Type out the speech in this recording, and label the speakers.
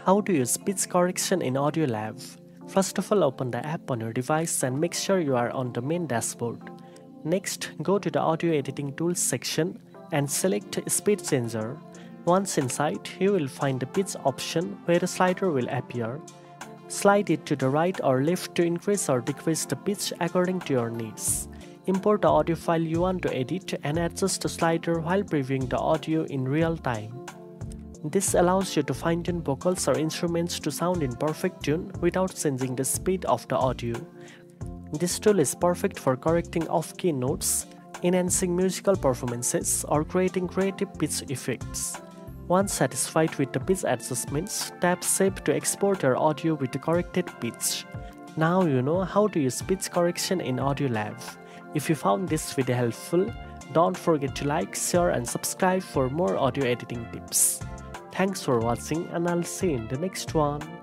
Speaker 1: How to use pitch correction in Audiolab. First of all, open the app on your device and make sure you are on the main dashboard. Next, go to the Audio Editing Tools section and select Speed Changer. Once inside, you will find the pitch option where a slider will appear. Slide it to the right or left to increase or decrease the pitch according to your needs. Import the audio file you want to edit and adjust the slider while previewing the audio in real time. This allows you to fine-tune vocals or instruments to sound in perfect tune without changing the speed of the audio. This tool is perfect for correcting off-key notes, enhancing musical performances, or creating creative pitch effects. Once satisfied with the pitch adjustments, tap Save to export your audio with the corrected pitch. Now you know how to use pitch correction in Audiolab. If you found this video helpful, don't forget to like, share and subscribe for more audio editing tips. Thanks for watching and I'll see you in the next one.